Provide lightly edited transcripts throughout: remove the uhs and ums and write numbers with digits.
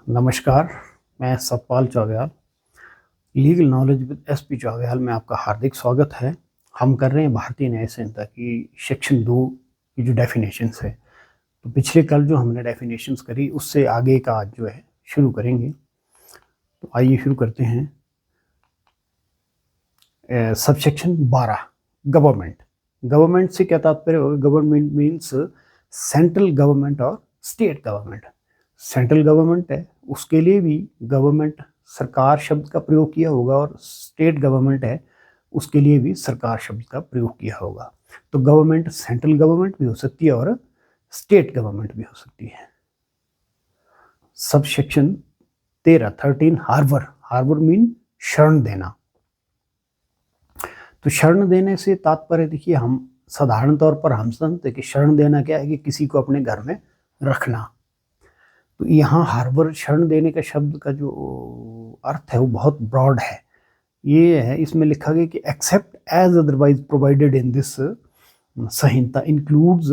नमस्कार, मैं Satpal Chaugyal, legal knowledge with SP Chaugyal में आपका हार्दिक स्वागत है। हम कर रहे हैं भारतीय न्याय संहिता की सेक्शन 2 की जो डेफिनेशंस है। तो पिछले कल जो हमने डेफिनेशंस करी उससे आगे का आज जो है शुरू करेंगे। तो आइए शुरू करते हैं। Subsection 12 government. गवर्नमेंट से क्या तात्पर्य होगा? गवर्नमेंट मीन्स सेंट्रल गवर्नमेंट और स्टेट गवर्नमेंट। सेंट्रल गवर्नमेंट है उसके लिए भी गवर्नमेंट सरकार शब्द का प्रयोग किया होगा, और स्टेट गवर्नमेंट है उसके लिए भी सरकार शब्द का प्रयोग किया होगा। तो गवर्नमेंट सेंट्रल गवर्नमेंट भी हो सकती है और स्टेट गवर्नमेंट भी हो सकती है। Subsection 13 harbour. हार्बर मीन शरण देना। तो शरण देने से तात्पर्य देखिए, हम साधारण तौर पर हम समझते हैं कि शरण देना क्या है कि किसी को अपने घर में रखना। तो यहाँ हार्बर शरण देने का शब्द का जो अर्थ है वो बहुत ब्रॉड है। ये है, इसमें लिखा गया कि except as otherwise provided in this संहिता includes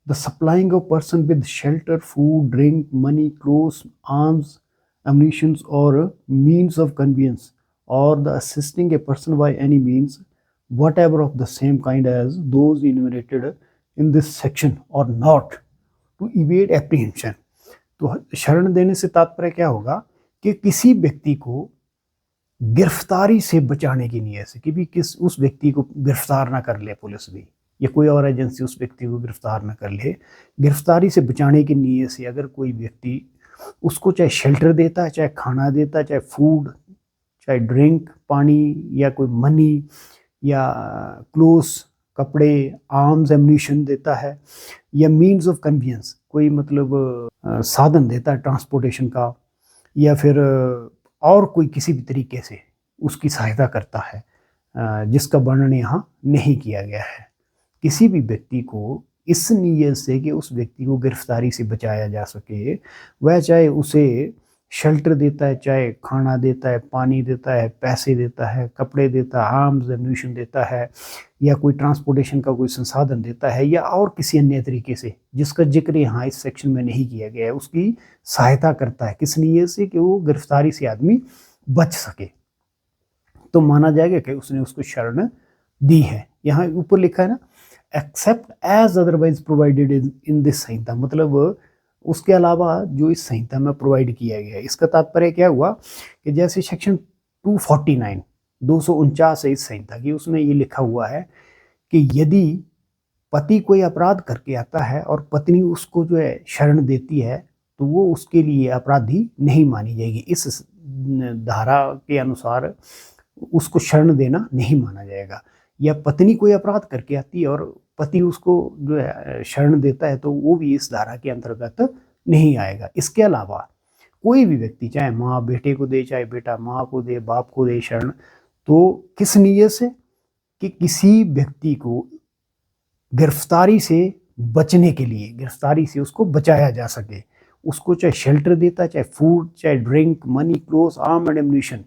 the supplying of person with shelter, food, drink, money, clothes, arms, ammunitions or means of conveyance, or the assisting a person by any means whatever of the same kind as those enumerated in this section, or not to evade apprehension। तो शरण देने से तात्पर्य क्या होगा कि किसी व्यक्ति को गिरफ्तारी से बचाने की नीयत से, कि भी किस उस व्यक्ति को गिरफ्तार ना कर ले पुलिस भी, या कोई और एजेंसी उस व्यक्ति को गिरफ्तार ना कर ले, गिरफ्तारी से बचाने की नीयत से अगर कोई व्यक्ति उसको चाहे शेल्टर देता है, चाहे खाना देता है, चाहे फूड, चाहे ड्रिंक, पानी, या कोई मनी, या क्लोथ्स, कपड़े, आर्म्स, एम्यूनिशन देता है, या मीन्स ऑफ कन्वीनियंस, कोई मतलब साधन देता है ट्रांसपोर्टेशन का, या फिर और कोई किसी भी तरीके से उसकी सहायता करता है, जिसका वर्णन यहाँ नहीं किया गया है। किसी भी व्यक्ति को इस नीयत से कि उस व्यक्ति को गिरफ्तारी से बचाया जा सके, वह चाहे उसे शेल्टर देता है, चाहे खाना देता है, पानी देता है, पैसे देता है, कपड़े देता है, आर्म्स एम्यूनिशन देता है, या कोई ट्रांसपोर्टेशन का कोई संसाधन देता है, या और किसी अन्य तरीके से जिसका जिक्र यहाँ इस सेक्शन में नहीं किया गया है, उसकी सहायता करता है किस नीयत से कि वो गिरफ्तारी से आदमी बच सके, तो माना जाएगा कि उसने उसको शरण दी है। यहाँ ऊपर लिखा है ना, except as otherwise provided in this संहिता, मतलब उसके अलावा जो इस संहिता में प्रोवाइड किया गया है। इसका तात्पर्य क्या हुआ कि जैसे सेक्शन 249 249 है इस संहिता की, उसमें ये लिखा हुआ है कि यदि पति कोई अपराध करके आता है और पत्नी उसको जो है शरण देती है, तो वो उसके लिए अपराधी नहीं मानी जाएगी। इस धारा के अनुसार उसको शरण देना नहीं माना जाएगा। या पत्नी कोई अपराध करके आती है और पति उसको जो है शरण देता है, तो वो भी इस धारा के अंतर्गत नहीं आएगा। इसके अलावा कोई भी व्यक्ति, चाहे माँ बेटे को दे, चाहे बेटा माँ को दे, बाप को दे शरण, तो किस नीयत से कि किसी व्यक्ति को गिरफ्तारी से बचने के लिए, गिरफ्तारी से उसको बचाया जा सके, उसको चाहे शेल्टर देता है, चाहे फूड, चाहे drink, money, clothes, arm and ammunition,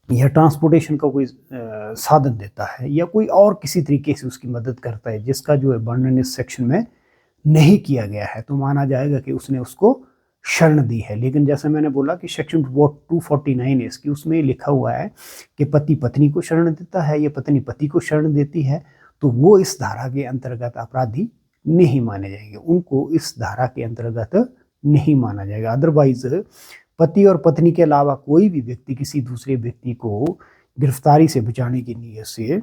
या ट्रांसपोर्टेशन का कोई साधन देता है, या कोई और किसी तरीके से उसकी मदद करता है जिसका जो है वर्णन इस सेक्शन में नहीं किया गया है, तो माना जाएगा कि उसने उसको शरण दी है। लेकिन जैसे मैंने बोला कि सेक्शन 249 है इसकी, उसमें लिखा हुआ है कि पति पत्नी को शरण देता है या पत्नी पति को शरण देती है, तो वो इस धारा के अंतर्गत अपराधी नहीं माने जाएंगे, उनको इस धारा के अंतर्गत नहीं माना जाएगा। अदरवाइज पति और पत्नी के अलावा कोई भी व्यक्ति किसी दूसरे व्यक्ति को गिरफ्तारी से बचाने की नीयत से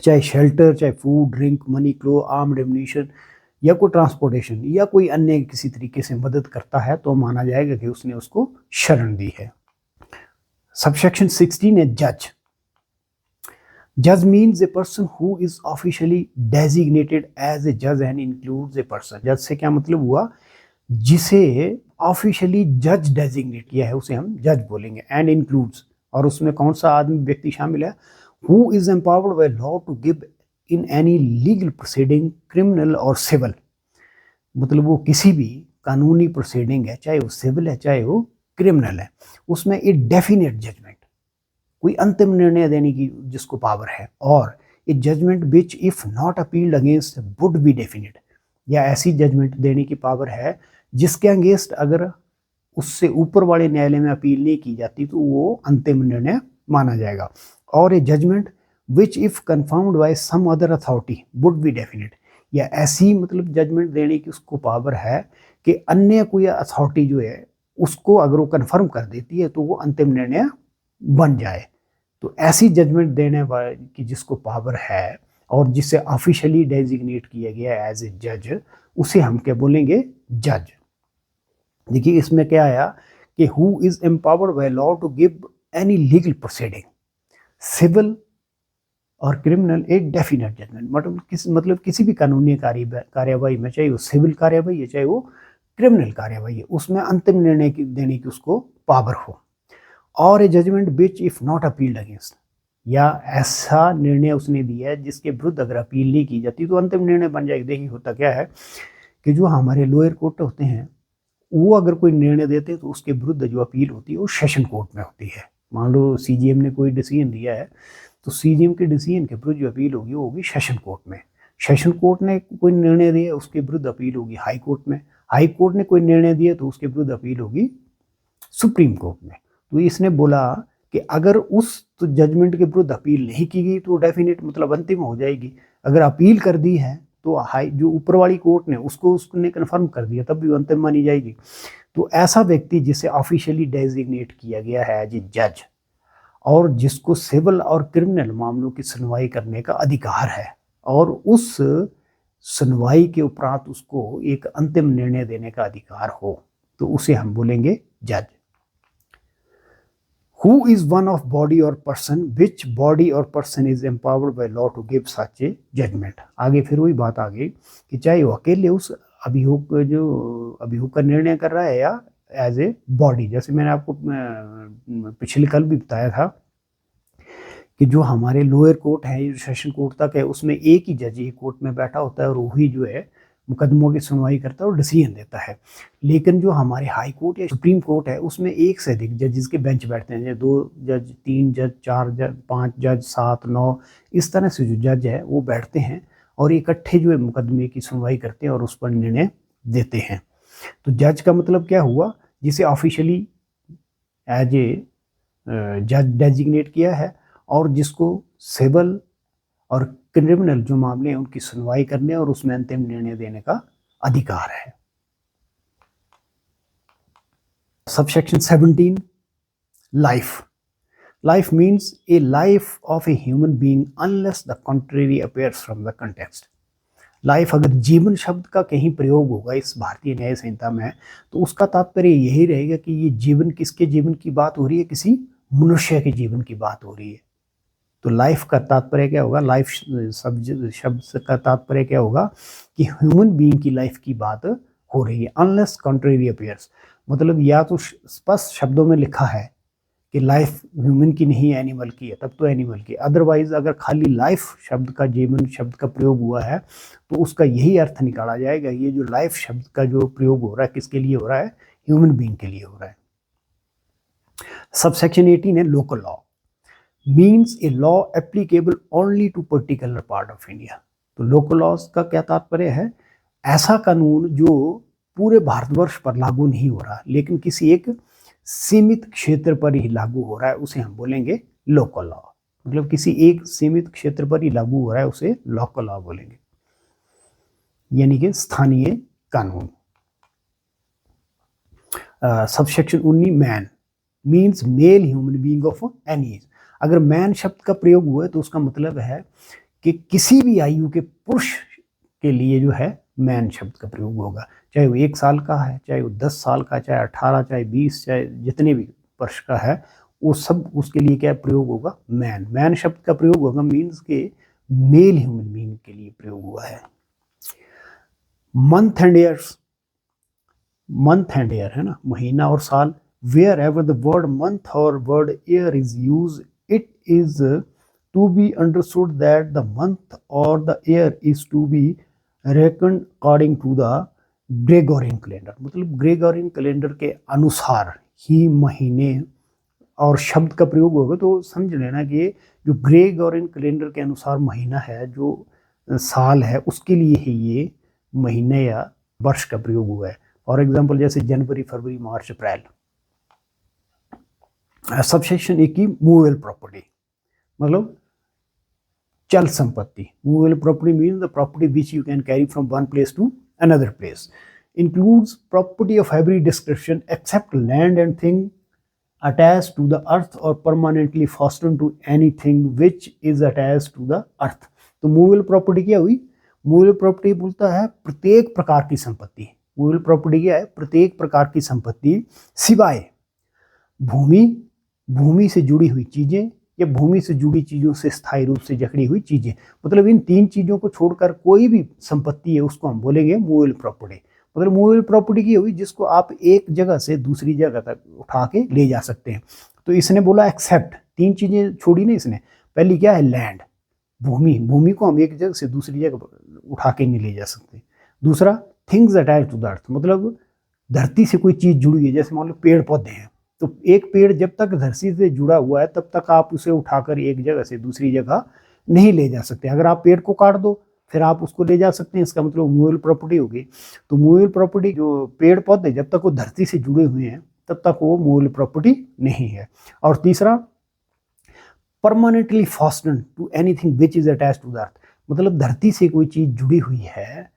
चाहे शेल्टर, चाहे फूड, ड्रिंक, मनी, क्लो, आर्म्ड एम्यूनिशन, या कोई ट्रांसपोर्टेशन या कोई अन्य किसी तरीके से मदद करता है, तो माना जाएगा कि उसने उसको शरण दी है। सबसेक्शन 16 है जज। जज means a person who is officially designated as a जज एंड इंक्लूड्स ए पर्सन। जज से क्या मतलब हुआ? जिसे ऑफिशियली जज डेजिग्नेट किया है उसे हम जज बोलेंगे। एंड इंक्लूड्स, और उसमें कौन सा आदमी व्यक्ति शामिल है? Who is empowered by law to give in any legal proceeding, criminal और सिविल, मतलब वो किसी भी कानूनी प्रोसीडिंग है, चाहे वो सिविल है चाहे वो क्रिमिनल है, उसमें ए डेफिनेट जजमेंट, कोई अंतिम निर्णय देने की जिसको पावर है, और a judgment which if not appealed against would be definite, या ऐसी जजमेंट देने की पावर है जिसके अगेंस्ट अगर उससे ऊपर वाले न्यायालय में अपील नहीं की जाती तो वो अंतिम निर्णय माना जाएगा। और a judgment which if confirmed by some other authority would be definite, या ऐसी मतलब जजमेंट देने की उसको पावर है कि अन्य कोई अथॉरिटी जो है उसको अगर वो कन्फर्म कर देती है तो वो अंतिम निर्णय बन जाए। तो ऐसी जजमेंट देने वाले की जिसको पावर है और जिसे ऑफिशियली डेजिग्नेट किया गया है एज ए जज, उसे हम क्या बोलेंगे? जज। देखिए इसमें क्या आया कि who is empowered by law to give any legal proceeding civil और क्रिमिनल ए डेफिनेट जजमेंट, मतलब किसी भी कानूनी कार्यवाही में, चाहे वो सिविल कार्यवाही है चाहे वो क्रिमिनल कार्यवाही है, उसमें अंतिम निर्णय देने की उसको पावर हो। और a judgment which if not appealed against, या ऐसा निर्णय उसने दिया है जिसके विरुद्ध अगर अपील नहीं की जाती तो अंतिम निर्णय बन जाएगी। देखिए होता क्या है कि जो हमारे लोअर कोर्ट होते हैं वो अगर कोई निर्णय देते हैं तो उसके विरुद्ध जो अपील होती है वो सेशन कोर्ट में होती है। मान लो सीजीएम ने कोई डिसीजन दिया है तो सीजीएम के डिसीजन के विरुद्ध जो अपील होगी वो होगी सेशन कोर्ट में। सेशन कोर्ट ने कोई निर्णय दिया उसके विरुद्ध अपील होगी हाई कोर्ट में। हाई कोर्ट ने कोई निर्णय दिया तो उसके विरुद्ध अपील होगी सुप्रीम कोर्ट में। तो इसने बोला कि अगर उस तो जजमेंट के विरुद्ध अपील नहीं की गई तो डेफिनेट मतलब अंतिम हो जाएगी। अगर अपील कर दी है तो हाई जो ऊपर वाली कोर्ट ने उसने कन्फर्म कर दिया तब भी अंतिम मानी जाएगी। तो ऐसा व्यक्ति जिसे ऑफिशियली डेजिग्नेट किया गया है एज ए जज और जिसको सिविल और क्रिमिनल मामलों की सुनवाई करने का अधिकार है और उस सुनवाई के उपरांत उसको एक अंतिम निर्णय देने का अधिकार हो, तो उसे हम बोलेंगे जज। Who is one of body or person, which body or person is empowered by law to give such a judgment। आगे फिर वही बात आ गई कि चाहे वो अकेले उस अभियोग का निर्णय कर रहा है या एज ए बॉडी। जैसे मैंने आपको पिछले कल भी बताया था कि जो हमारे लोअर कोर्ट है, सेशन कोर्ट तक है, उसमें एक ही जज एक कोर्ट में बैठा होता है और वही जो है मुकदमों की सुनवाई करता है और डिसीजन देता है। लेकिन जो हमारे हाई कोर्ट या सुप्रीम कोर्ट है उसमें एक से अधिक जजेस के बेंच बैठते हैं, जैसे 2 जज, 3 जज, 4 जज, 5 जज, 7, 9, इस तरह से जो जज है वो बैठते हैं और इकट्ठे जो है मुकदमे की सुनवाई करते हैं और उस पर निर्णय देते हैं। तो जज का मतलब क्या हुआ? जिसे ऑफिशियली एज ए जज डेजिग्नेट किया है और जिसको सिविल और क्रिमिनल जो मामले हैं उनकी सुनवाई करने और उसमें अंतिम निर्णय देने का अधिकार है। Subsection 17 life. Life means A life of a human being unless the contrary appears from the context. Life अगर जीवन शब्द का कहीं प्रयोग होगा इस भारतीय न्याय संहिता में तो उसका तात्पर्य यही रहेगा कि ये जीवन किसके जीवन की बात हो रही है? किसी मनुष्य के जीवन की बात हो रही है। तो लाइफ का तात्पर्य क्या होगा? लाइफ शब्द का तात्पर्य क्या होगा कि ह्यूमन बीइंग की लाइफ की बात हो रही है। अनलेस कॉन्ट्रेरी अपीयर्स मतलब या तो स्पष्ट शब्दों में लिखा है कि लाइफ ह्यूमन की नहीं एनिमल की है तब तो एनिमल की। अदरवाइज अगर खाली लाइफ शब्द का, जीवन शब्द का प्रयोग हुआ है तो उसका यही अर्थ निकाला जाएगा ये जो लाइफ शब्द का जो प्रयोग हो रहा है किसके लिए हो रहा है? ह्यूमन बीइंग के लिए हो रहा है। सबसेक्शन 18 है local law. Means a law applicable only to particular part of India. तो लोकल लॉज का क्या तात्पर्य है? ऐसा कानून जो पूरे भारतवर्ष पर लागू नहीं हो रहा लेकिन किसी एक सीमित क्षेत्र पर ही लागू हो रहा है, उसे हम बोलेंगे लोकल लॉ। मतलब किसी एक सीमित क्षेत्र पर ही लागू हो रहा है उसे लोकल लॉ बोलेंगे, यानी कि स्थानीय कानून। Subsection 19 man means male human being of any as. अगर मैन शब्द का प्रयोग हुआ है तो उसका मतलब है कि किसी भी आयु के पुरुष के लिए जो है मैन शब्द का प्रयोग होगा, चाहे वो 1 साल का है, चाहे वो 10 साल का, चाहे 18, चाहे 20, चाहे जितने भी वर्ष का है, वो सब उसके लिए क्या प्रयोग होगा? मैन। मैन शब्द का प्रयोग होगा मीन्स के मेल ह्यूमन बीइंग के लिए प्रयोग हुआ है। Month and years, month and year है ना, महीना और साल। Wherever the word month और word year is use it is to be understood that the month or the year is to be reckoned according to the Gregorian calendar। मतलब Gregorian calendar के अनुसार ही महीने और शब्द का प्रयोग होगा। तो समझ लेना कि जो ग्रेगोरियन कैलेंडर के अनुसार महीना है, जो साल है, उसके लिए ही ये महीने या वर्ष का प्रयोग हुआ है। और एग्जाम्पल जैसे जनवरी, फरवरी, मार्च, अप्रैल। सबसेक्शन 1 की मूवेबल प्रॉपर्टी मतलब चल संपत्ति। Movable property means the property which you can carry from one place to another place, includes property of every description except land and thing attached to the earth or permanently fastened to anything which is attached to the earth। तो movable property क्या हुई? Movable property बोलता है प्रत्येक प्रकार की संपत्ति। Movable property क्या है? प्रत्येक प्रकार की संपत्ति सिवाय भूमि, भूमि से जुड़ी हुई चीजें या भूमि से जुड़ी चीजों से स्थायी रूप से जकड़ी हुई चीजें। मतलब इन 3 चीजों को छोड़कर कोई भी संपत्ति है उसको हम बोलेंगे मूवेबल प्रॉपर्टी। मतलब मूवेबल प्रॉपर्टी की हुई जिसको आप एक जगह से दूसरी जगह तक उठा के ले जा सकते हैं। तो इसने बोला एक्सेप्ट, 3 चीजें छोड़ी ना इसने। पहली क्या है? लैंड, भूमि, भूमि को हम एक जगह से दूसरी जगह उठा के नहीं ले जा सकते। दूसरा things attached to the earth, मतलब धरती से कोई चीज जुड़ी है, जैसे मान लो पेड़ पौधे हैं, तो एक पेड़ जब तक धरती से जुड़ा हुआ है तब तक आप उसे उठाकर एक जगह से दूसरी जगह नहीं ले जा सकते। अगर आप पेड़ को काट दो फिर आप उसको ले जा सकते हैं, इसका मतलब मूवेबल प्रॉपर्टी होगी। तो मूवेबल प्रॉपर्टी जो पेड़ पौधे जब तक वो धरती से जुड़े हुए हैं तब तक वो मूवेबल प्रॉपर्टी नहीं है। और तीसरा permanently fastened to anything which is attached to the earth, मतलब धरती से कोई चीज जुड़ी हुई है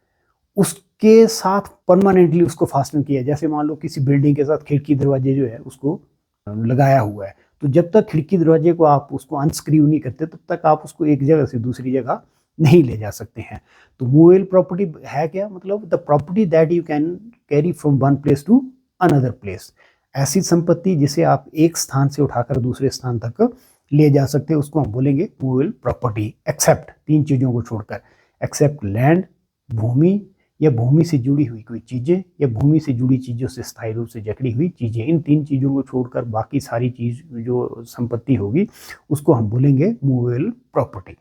उसके साथ परमानेंटली उसको फास्टन किया। जैसे मान लो किसी बिल्डिंग के साथ खिड़की दरवाजे जो है उसको लगाया हुआ है, तो जब तक खिड़की दरवाजे को आप उसको अनस्क्रू नहीं करते तब तक आप उसको एक जगह से दूसरी जगह नहीं ले जा सकते हैं। तो मूवेबल प्रॉपर्टी है क्या? मतलब the property that you can carry from one place to another place, ऐसी संपत्ति जिसे आप एक स्थान से उठाकर दूसरे स्थान तक ले जा सकते हैं उसको हम बोलेंगे मूवेबल प्रॉपर्टी। एक्सेप्ट, 3 चीजों को छोड़कर, एक्सेप्ट लैंड, भूमि या भूमि से जुड़ी हुई कोई चीजें या भूमि से जुड़ी चीजों से स्थायी रूप से जकड़ी हुई चीजें। इन 3 चीजों को छोड़कर बाकी सारी चीज जो संपत्ति होगी उसको हम बोलेंगे movable property.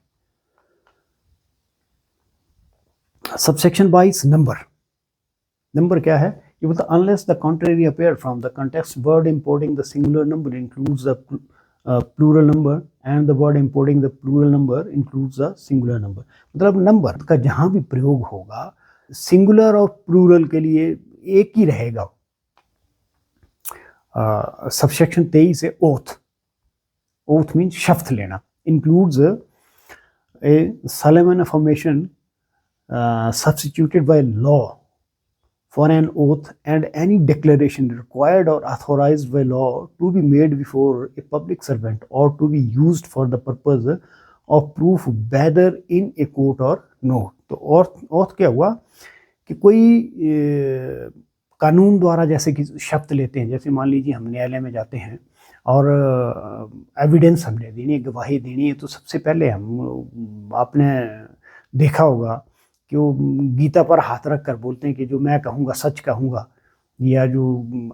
Subsection 22 number. Number क्या है? ये बोलता है unless the contrary appear from the context word importing the singular number includes the plural number and the word importing the plural number includes the singular number. मतलब number का जहां भी प्रयोग होगा सिंगुलर और प्लूरल के लिए एक ही रहेगा। सबसेक्शन 23 है ओथ। ओथ मीन्स शपथ लेना। Includes A solemn affirmation substituted by law for an oath and any declaration required or authorized by law to be made before a public servant or to be used for the purpose of proof whether in a court or not। तो oath क्या हुआ कि कोई कानून द्वारा जैसे कि शपथ लेते हैं, जैसे मान लीजिए हम न्यायालय में जाते हैं और एविडेंस हमने देनी है, गवाही देनी है, तो सबसे पहले हम आपने देखा होगा कि वो गीता पर हाथ रख कर बोलते हैं कि जो मैं कहूँगा सच कहूँगा, या जो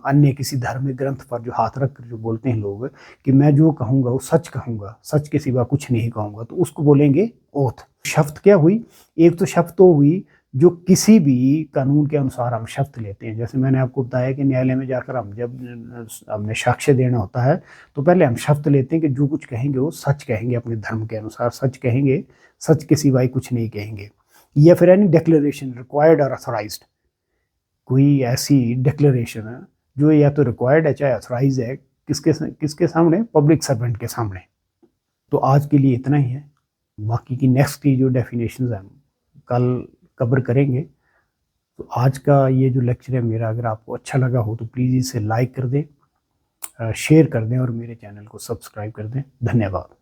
अन्य किसी धार्मिक ग्रंथ पर जो हाथ रख कर जो बोलते हैं लोग कि मैं जो कहूँगा वो सच कहूँगा, सच के सिवा कुछ नहीं कहूँगा, तो उसको बोलेंगे ओथ। शपथ क्या हुई? एक तो शपथ तो हुई जो किसी भी कानून के अनुसार हम शपथ लेते हैं। जैसे मैंने आपको बताया कि न्यायालय में जाकर हम जब हमने साक्ष्य देना होता है तो पहले हम शपथ लेते हैं कि जो कुछ कहेंगे वो सच कहेंगे, अपने धर्म के अनुसार सच कहेंगे, सच के सिवाय कुछ नहीं कहेंगे। या फिर एनी डिक्लेरेशन रिक्वायर्ड और अथोराइज्ड, कोई ऐसी डिक्लेरेशन है जो या तो रिक्वायर्ड है चाहे अथोराइज है, किसके सामने? पब्लिक सर्वेंट के सामने। तो आज के लिए इतना ही है, बाकी की नेक्स्ट की जो डेफिनेशंस हैं कल कवर करेंगे। तो आज का ये जो लेक्चर है मेरा अगर आपको अच्छा लगा हो तो प्लीज़ इसे लाइक कर दें, शेयर कर दें और मेरे चैनल को सब्सक्राइब कर दें। धन्यवाद।